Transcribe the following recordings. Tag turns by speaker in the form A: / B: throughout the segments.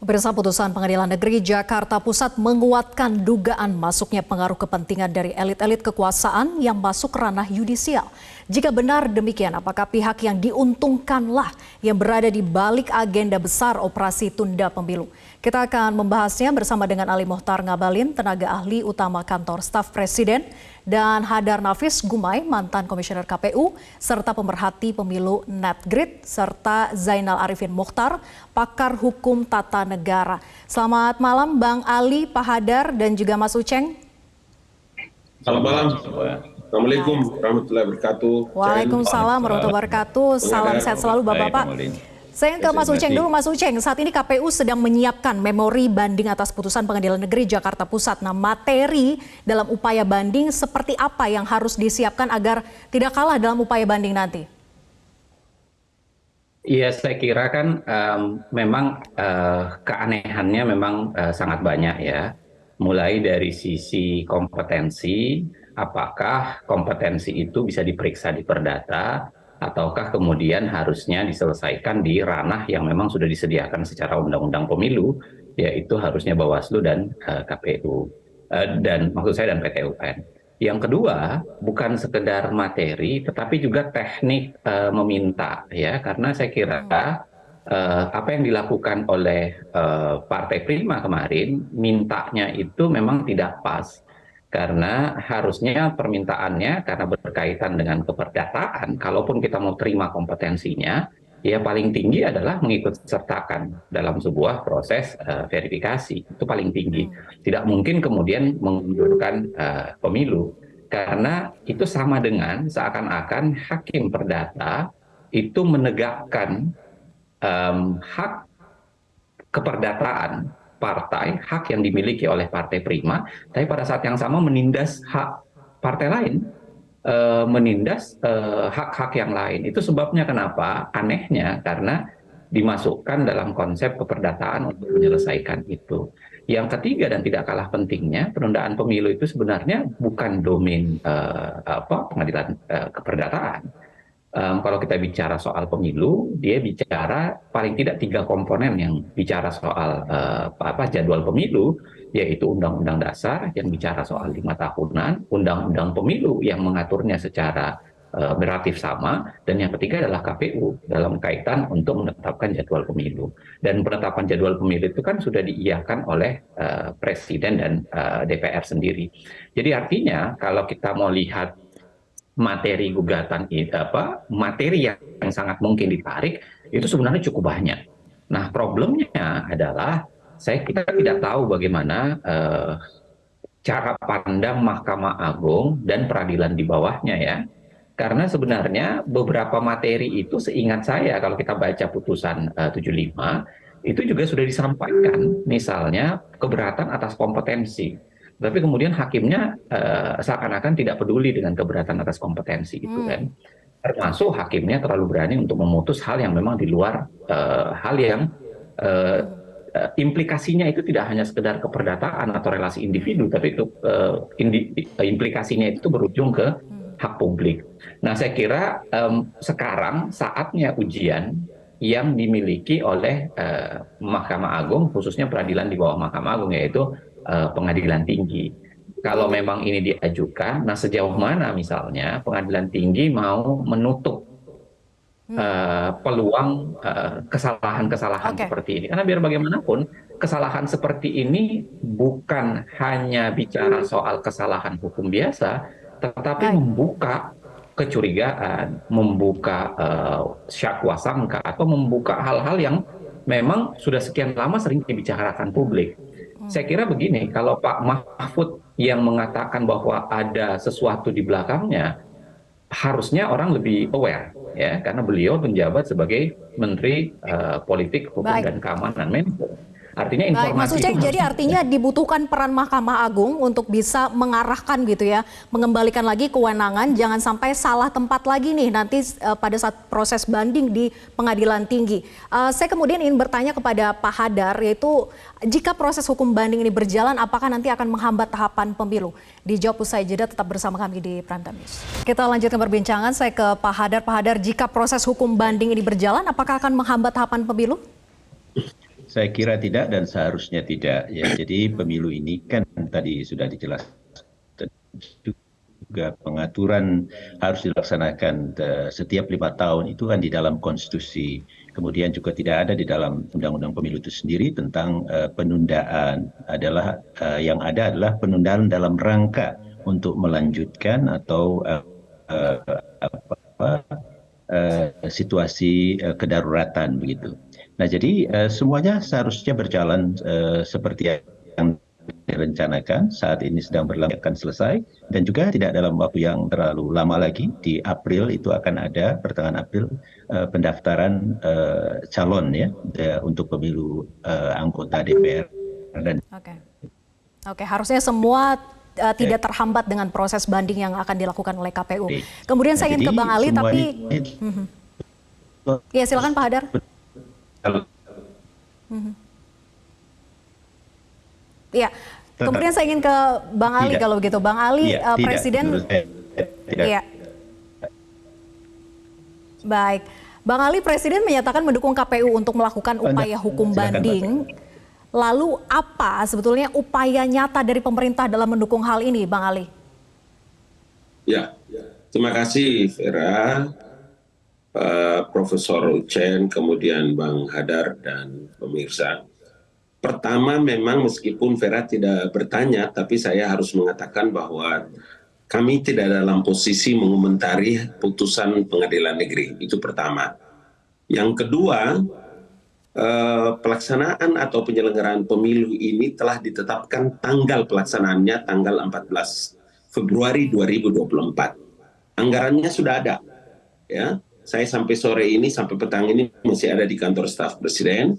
A: Pemirsa, putusan Pengadilan Negeri Jakarta Pusat menguatkan dugaan masuknya pengaruh kepentingan dari elit-elit kekuasaan yang masuk ranah yudisial. Jika benar demikian, apakah pihak yang diuntungkanlah yang berada di balik agenda besar operasi tunda pemilu? Kita akan membahasnya bersama dengan Ali Mohtar Ngabalin, tenaga ahli utama kantor staf presiden, dan Hadar Nafis Gumai, mantan komisioner KPU, serta pemerhati pemilu Netgrid, serta Zainal Arifin Mokhtar, pakar hukum tata negara. Selamat malam Bang Ali, Pak Hadar, dan juga Mas Uceng.
B: Selamat malam. Assalamualaikum warahmatullahi wabarakatuh.
A: Waalaikumsalam warahmatullahi wabarakatuh. Salam sehat selalu Bapak-Bapak. Saya ke Mas Uceng dulu. Mas Uceng, saat ini KPU sedang menyiapkan memori banding atas putusan Pengadilan Negeri Jakarta Pusat. Nah, materi dalam upaya banding seperti apa yang harus disiapkan agar tidak kalah dalam upaya banding nanti?
C: Iya, saya kira kan memang keanehannya memang sangat banyak ya. Mulai dari sisi kompetensi, apakah kompetensi itu bisa diperiksa di perdata, ataukah kemudian harusnya diselesaikan di ranah yang memang sudah disediakan secara undang-undang pemilu, yaitu harusnya Bawaslu dan KPU, dan maksud saya dan PT UN. Yang kedua, bukan sekedar materi, tetapi juga teknik meminta, ya, karena saya kira apa yang dilakukan oleh Partai Prima kemarin, mintanya itu memang tidak pas. Karena harusnya permintaannya, karena berkaitan dengan keperdataan, kalaupun kita mau terima kompetensinya, ya paling tinggi adalah mengikut sertakan dalam sebuah proses verifikasi. Itu paling tinggi. Tidak mungkin kemudian mengundurkan pemilu. Karena itu sama dengan seakan-akan hakim perdata itu menegakkan hak keperdataan partai, hak yang dimiliki oleh Partai Prima, tapi pada saat yang sama menindas hak partai lain, menindas hak-hak yang lain. Itu sebabnya kenapa anehnya, karena dimasukkan dalam konsep keperdataan untuk menyelesaikan itu. Yang ketiga dan tidak kalah pentingnya, penundaan pemilu itu sebenarnya bukan domain pengadilan keperdataan. Kalau kita bicara soal pemilu, dia bicara paling tidak 3 komponen yang bicara soal jadwal pemilu, yaitu Undang-Undang Dasar yang bicara soal 5 tahunan, Undang-Undang Pemilu yang mengaturnya secara relatif sama, dan yang ketiga adalah KPU dalam kaitan untuk menetapkan jadwal pemilu. Dan penetapan jadwal pemilu itu kan sudah diiyakan oleh Presiden dan DPR sendiri. Jadi artinya kalau kita mau lihat materi gugatan materi yang sangat mungkin ditarik itu sebenarnya cukup banyak. Nah, problemnya adalah kita tidak tahu bagaimana cara pandang Mahkamah Agung dan peradilan di bawahnya ya. Karena sebenarnya beberapa materi itu seingat saya kalau kita baca putusan 75 itu juga sudah disampaikan, misalnya keberatan atas kompetensi. Tapi kemudian hakimnya seakan-akan tidak peduli dengan keberatan atas kompetensi itu kan. Termasuk hakimnya terlalu berani untuk memutus hal yang memang di luar hal yang implikasinya itu tidak hanya sekedar keperdataan atau relasi individu, tapi itu implikasinya itu berujung ke hak publik. Nah, saya kira sekarang saatnya ujian yang dimiliki oleh Mahkamah Agung, khususnya peradilan di bawah Mahkamah Agung, yaitu Pengadilan Tinggi. Kalau memang ini diajukan, nah sejauh mana misalnya Pengadilan Tinggi mau menutup peluang kesalahan-kesalahan seperti ini. Karena biar bagaimanapun, kesalahan seperti ini bukan hanya bicara soal kesalahan hukum biasa, tetapi membuka kecurigaan, membuka syakwa sangka, atau membuka hal-hal yang memang sudah sekian lama sering dibicarakan publik. Saya kira begini, kalau Pak Mahfud yang mengatakan bahwa ada sesuatu di belakangnya, harusnya orang lebih aware, ya, karena beliau menjabat sebagai Menteri Politik, Hukum dan Keamanan, Menko. Artinya informasi.
A: Baik, Mas Uceng, jadi artinya dibutuhkan peran Mahkamah Agung untuk bisa mengarahkan gitu ya, mengembalikan lagi kewenangan, jangan sampai salah tempat lagi nih nanti pada saat proses banding di Pengadilan Tinggi. Saya kemudian ingin bertanya kepada Pak Hadar, yaitu jika proses hukum banding ini berjalan, apakah nanti akan menghambat tahapan pemilu? Dijawab usai jeda, tetap bersama kami di Prime Time News. Kita lanjutkan perbincangan, saya ke Pak Hadar. Pak Hadar, jika proses hukum banding ini berjalan, apakah akan menghambat tahapan pemilu?
D: Saya kira tidak dan seharusnya tidak ya. Jadi pemilu ini kan tadi sudah dijelaskan juga pengaturan harus dilaksanakan setiap 5 tahun itu kan di dalam konstitusi. Kemudian juga tidak ada di dalam undang-undang pemilu itu sendiri tentang penundaan. Yang ada adalah penundaan dalam rangka untuk melanjutkan atau situasi kedaruratan begitu. Nah, jadi semuanya seharusnya berjalan seperti yang direncanakan. Saat ini sedang berlangsung akan selesai dan juga tidak dalam waktu yang terlalu lama lagi. Di April itu akan ada pertengahan April pendaftaran calon ya untuk pemilu anggota DPR dan
A: Oke, harusnya semua tidak terhambat dengan proses banding yang akan dilakukan oleh KPU. Kemudian saya ingin ke Bang Ali, tapi ya silakan Pak Hadar. Ya, kemudian saya ingin ke Bang Ali kalau begitu. Bang Ali, Presiden. Iya. Baik, Bang Ali, Presiden menyatakan mendukung KPU untuk melakukan upaya hukum banding. Lalu apa sebetulnya upaya nyata dari pemerintah dalam mendukung hal ini, Bang Ali?
B: Ya, terima kasih Vera, Profesor Ucen, kemudian Bang Hadar dan pemirsa. Pertama memang meskipun Vera tidak bertanya, tapi saya harus mengatakan bahwa kami tidak dalam posisi mengomentari putusan pengadilan negeri, itu pertama. Yang kedua, pelaksanaan atau penyelenggaraan pemilu ini telah ditetapkan tanggal pelaksanaannya tanggal 14 Februari 2024. Anggarannya sudah ada. Ya, saya sampai sore ini, sampai petang ini masih ada di kantor staf Presiden.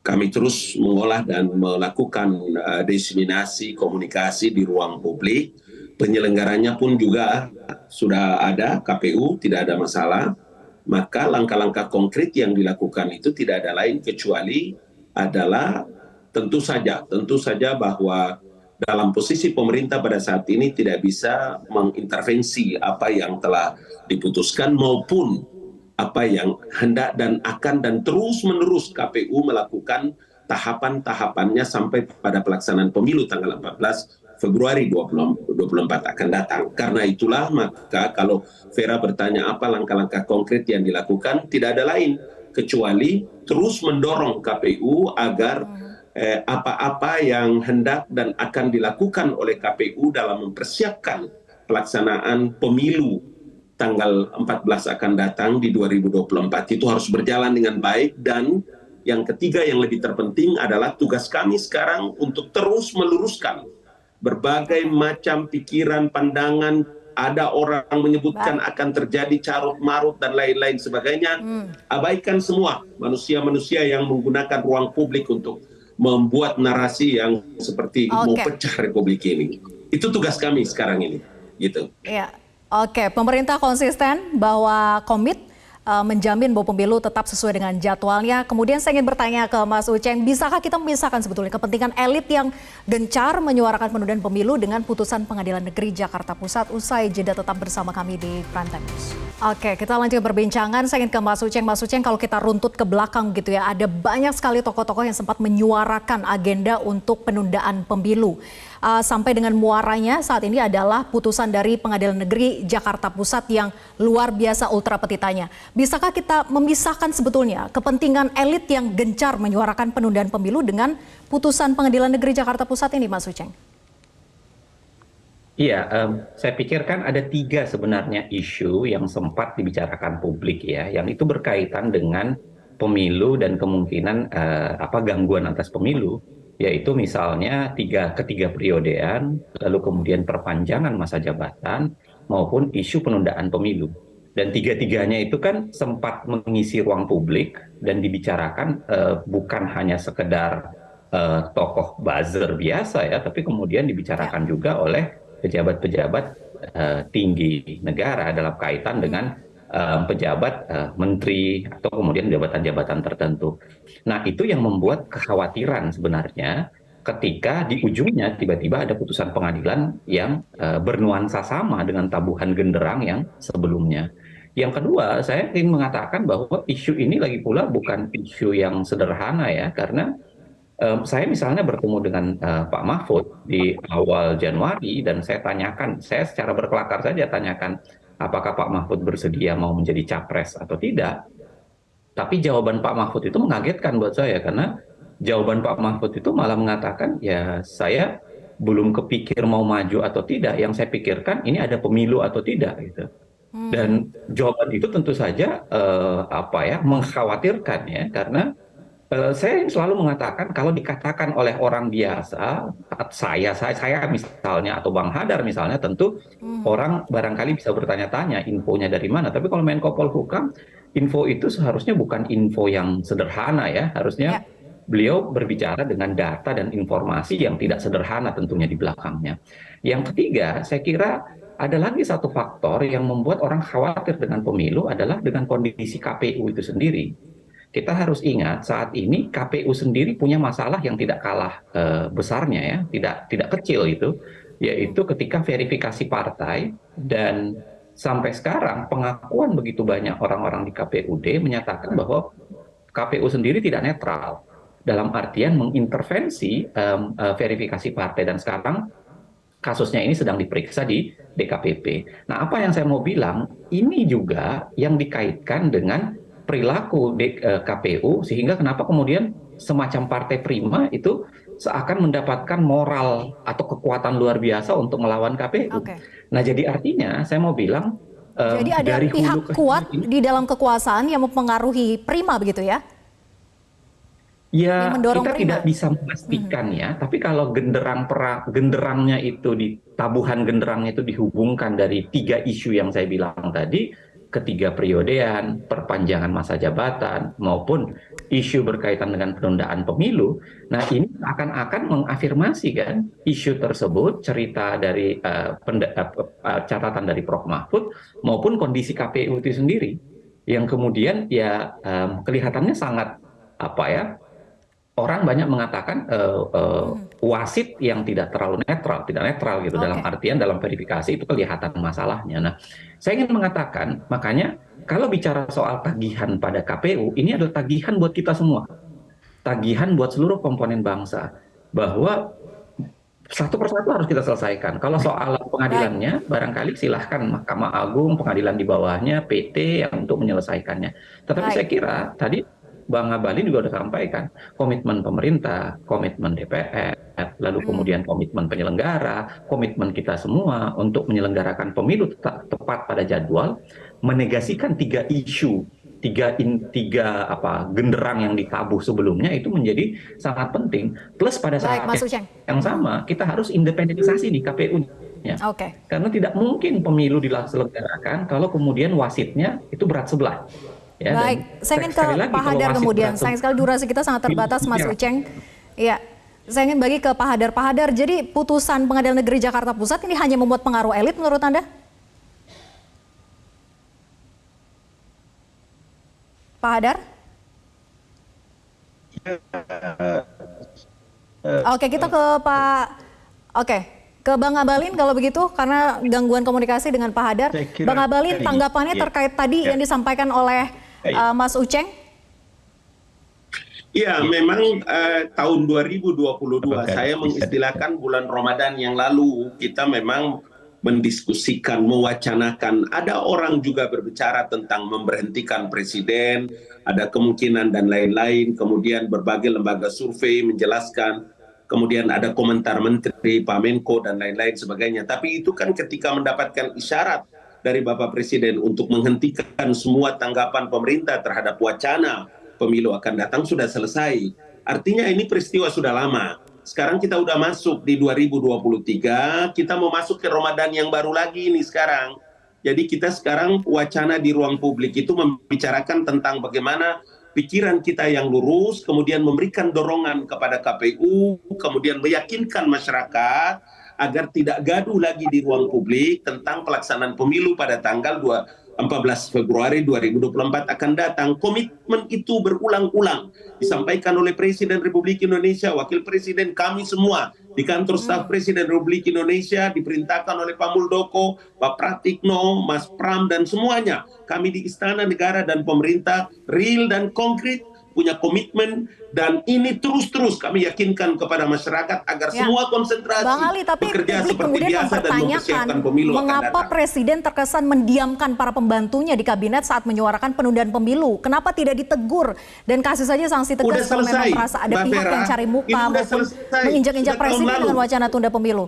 B: Kami terus mengolah dan melakukan diseminasi komunikasi di ruang publik. Penyelenggaranya pun juga sudah ada, KPU, tidak ada masalah. Maka langkah-langkah konkret yang dilakukan itu tidak ada lain kecuali adalah tentu saja bahwa dalam posisi pemerintah pada saat ini tidak bisa mengintervensi apa yang telah diputuskan maupun apa yang hendak dan akan dan terus-menerus KPU melakukan tahapan-tahapannya sampai pada pelaksanaan pemilu tanggal 14 Februari 2024 akan datang. Karena itulah maka kalau Vera bertanya apa langkah-langkah konkret yang dilakukan, tidak ada lain kecuali terus mendorong KPU agar apa-apa yang hendak dan akan dilakukan oleh KPU dalam mempersiapkan pelaksanaan pemilu tanggal 14 akan datang di 2024 itu harus berjalan dengan baik. Dan yang ketiga yang lebih terpenting adalah tugas kami sekarang untuk terus meluruskan berbagai macam pikiran, pandangan. Ada orang menyebutkan akan terjadi carut marut dan lain-lain sebagainya. Abaikan semua manusia-manusia yang menggunakan ruang publik untuk membuat narasi yang seperti mau pecah Republik ini. Itu tugas kami sekarang ini. Gitu.
A: Ya. Oke, pemerintah konsisten bahwa komit menjamin bahwa pemilu tetap sesuai dengan jadwalnya. Kemudian saya ingin bertanya ke Mas Uceng, bisakah kita memisahkan sebetulnya kepentingan elit yang gencar menyuarakan penundaan pemilu dengan putusan Pengadilan Negeri Jakarta Pusat? Usai jeda tetap bersama kami di Prime Time News. Oke, kita lanjut perbincangan. Saya ingin ke Mas Uceng. Mas Uceng, kalau kita runtut ke belakang gitu ya, ada banyak sekali tokoh-tokoh yang sempat menyuarakan agenda untuk penundaan pemilu. Sampai dengan muaranya saat ini adalah putusan dari Pengadilan Negeri Jakarta Pusat yang luar biasa ultra petitanya. Bisakah kita memisahkan sebetulnya kepentingan elit yang gencar menyuarakan penundaan pemilu dengan putusan Pengadilan Negeri Jakarta Pusat ini, Mas Uceng?
C: Iya, saya pikir kan ada 3 sebenarnya isu yang sempat dibicarakan publik ya, yang itu berkaitan dengan pemilu dan kemungkinan gangguan atas pemilu. Yaitu misalnya ketiga periodean, lalu kemudian perpanjangan masa jabatan, maupun isu penundaan pemilu. Dan 3-tiganya itu kan sempat mengisi ruang publik dan dibicarakan bukan hanya sekedar tokoh buzzer biasa ya, tapi kemudian dibicarakan juga oleh pejabat-pejabat tinggi negara dalam kaitan dengan pejabat menteri atau kemudian jabatan-jabatan tertentu. Nah, itu yang membuat kekhawatiran sebenarnya ketika di ujungnya tiba-tiba ada putusan pengadilan yang bernuansa sama dengan tabuhan genderang yang sebelumnya. Yang kedua, saya ingin mengatakan bahwa isu ini lagi pula bukan isu yang sederhana ya, karena saya misalnya bertemu dengan Pak Mahfud di awal Januari dan saya tanyakan, saya secara berkelakar saja tanyakan apakah Pak Mahfud bersedia mau menjadi capres atau tidak. Tapi jawaban Pak Mahfud itu mengagetkan buat saya karena jawaban Pak Mahfud itu malah mengatakan ya saya belum kepikir mau maju atau tidak. Yang saya pikirkan ini ada pemilu atau tidak gitu. Dan jawaban itu tentu saja mengkhawatirkan ya karena saya selalu mengatakan kalau dikatakan oleh orang biasa, saya misalnya atau Bang Hadar misalnya, tentu orang barangkali bisa bertanya-tanya infonya dari mana. Tapi kalau Menko Polhukam, info itu seharusnya bukan info yang sederhana ya. Harusnya beliau berbicara dengan data dan informasi yang tidak sederhana tentunya di belakangnya. Yang ketiga, saya kira ada lagi satu faktor yang membuat orang khawatir dengan pemilu adalah dengan kondisi KPU itu sendiri. Kita harus ingat saat ini KPU sendiri punya masalah yang tidak kalah besarnya ya, tidak kecil itu, yaitu ketika verifikasi partai dan sampai sekarang pengakuan begitu banyak orang-orang di KPUD menyatakan bahwa KPU sendiri tidak netral dalam artian mengintervensi verifikasi partai dan sekarang kasusnya ini sedang diperiksa di DKPP. Nah, apa yang saya mau bilang, ini juga yang dikaitkan dengan perilaku KPU sehingga kenapa kemudian semacam partai prima itu seakan mendapatkan moral atau kekuatan luar biasa untuk melawan KPU. Nah, jadi artinya saya mau bilang
A: jadi ada
C: dari
A: pihak kuat di dalam kekuasaan yang mempengaruhi prima begitu ya?
C: Ya, kita
A: prima.
C: tidak bisa memastikan ya, tapi kalau genderangnya itu tabuhan genderangnya itu dihubungkan dari 3 isu yang saya bilang tadi, ketiga periodean, perpanjangan masa jabatan, maupun isu berkaitan dengan penundaan pemilu. Nah, ini akan mengafirmasi kan isu tersebut, cerita dari catatan dari Prof. Mahfud, maupun kondisi KPU itu sendiri, yang kemudian ya kelihatannya sangat orang banyak mengatakan wasit yang tidak netral gitu dalam artian dalam verifikasi itu kelihatan masalahnya. Nah, saya ingin mengatakan makanya kalau bicara soal tagihan pada KPU ini adalah tagihan buat kita semua, tagihan buat seluruh komponen bangsa bahwa satu persatu harus kita selesaikan. Kalau soal pengadilannya, barangkali silahkan Mahkamah Agung, pengadilan di bawahnya, PT yang untuk menyelesaikannya. Tetapi saya kira tadi Bang Ngabalin juga sudah sampaikan komitmen pemerintah, komitmen DPR, lalu kemudian komitmen penyelenggara, komitmen kita semua untuk menyelenggarakan pemilu tepat pada jadwal, menegasikan 3 isu, tiga genderang yang ditabuh sebelumnya itu menjadi sangat penting. Plus pada saat yang sama kita harus independenisasi di KPU-nya. Karena tidak mungkin pemilu diselenggarakan kalau kemudian wasitnya itu berat sebelah. Ya,
A: baik, saya ingin ke Pak Hadar kemudian. Sayang sekali durasi kita sangat terbatas, Mas Uceng. Iya, saya ingin bagi ke Pak Hadar. Pak Hadar, jadi putusan Pengadilan Negeri Jakarta Pusat ini hanya membuat pengaruh elit menurut Anda? Pak Hadar? Oke, kita ke Pak... ke Bang Ngabalin kalau begitu, karena gangguan komunikasi dengan Pak Hadar. Bang Ngabalin, tanggapannya terkait tadi yang disampaikan oleh Mas Uceng?
B: Ya, memang tahun 2022 saya mengistilahkan bulan Ramadan yang lalu kita memang mendiskusikan, mewacanakan. Ada orang juga berbicara tentang memberhentikan presiden, ada kemungkinan dan lain-lain. Kemudian berbagai lembaga survei menjelaskan. Kemudian ada komentar Menteri, Pak Menko dan lain-lain sebagainya. Tapi itu kan ketika mendapatkan isyarat dari Bapak Presiden untuk menghentikan semua tanggapan pemerintah terhadap wacana pemilu akan datang sudah selesai. Artinya ini peristiwa sudah lama. Sekarang kita udah masuk di 2023, kita mau masuk ke Ramadan yang baru lagi ini sekarang. Jadi kita sekarang wacana di ruang publik itu membicarakan tentang bagaimana pikiran kita yang lurus, kemudian memberikan dorongan kepada KPU, kemudian meyakinkan masyarakat agar tidak gaduh lagi di ruang publik tentang pelaksanaan pemilu pada tanggal 14 Februari 2024 akan datang. Komitmen itu berulang-ulang disampaikan oleh Presiden Republik Indonesia, Wakil Presiden, kami semua di kantor staf Presiden Republik Indonesia, diperintahkan oleh Pak Muldoko, Pak Pratikno, Mas Pram, dan semuanya. Kami di Istana Negara dan pemerintah real dan konkret, punya komitmen, dan ini terus-terus kami yakinkan kepada masyarakat agar semua konsentrasi
A: Bang Ali, tapi
B: bekerja
A: publik
B: seperti
A: kemudian
B: biasa dan
A: mempertanyakan
B: mempersiapkan pemilu akan
A: mengapa
B: datang.
A: Presiden terkesan mendiamkan para pembantunya di kabinet saat menyuarakan penundaan pemilu. Kenapa tidak ditegur dan kasih saja sanksi tegas kalau memang merasa ada
B: Mbak
A: pihak
B: Vera,
A: yang cari muka
B: ini udah
A: maupun
B: selesai.
A: menginjak-injak
B: Sudah tahun
A: Presiden
B: lalu.
A: dengan wacana tunda pemilu?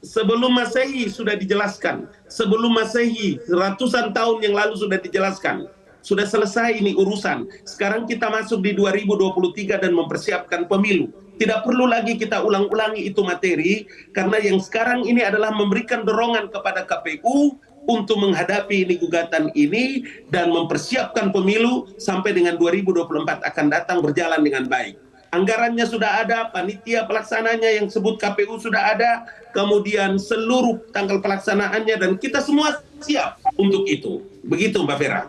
B: Sebelum Masehi sudah dijelaskan. Sebelum Masehi ratusan tahun yang lalu sudah dijelaskan. Sudah selesai ini urusan. Sekarang kita masuk di 2023 dan mempersiapkan pemilu. Tidak perlu lagi kita ulang-ulangi itu materi, karena yang sekarang ini adalah memberikan dorongan kepada KPU untuk menghadapi ini gugatan ini dan mempersiapkan pemilu sampai dengan 2024 akan datang berjalan dengan baik. Anggarannya sudah ada, panitia pelaksananya yang sebut KPU sudah ada, kemudian seluruh tanggal pelaksanaannya, dan kita semua siap untuk itu. Begitu Mbak Vera.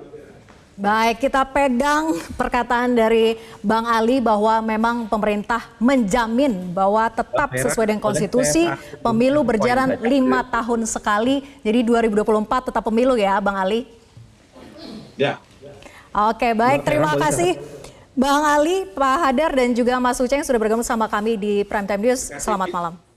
A: Baik, kita pegang perkataan dari Bang Ali bahwa memang pemerintah menjamin bahwa tetap sesuai dengan konstitusi, pemilu berjalan 5 tahun sekali, jadi 2024 tetap pemilu ya Bang Ali?
B: Ya.
A: Oke, baik, terima kasih Bang Ali, Pak Hadar, dan juga Mas Uceng sudah bergabung sama kami di Prime Time News. Selamat malam.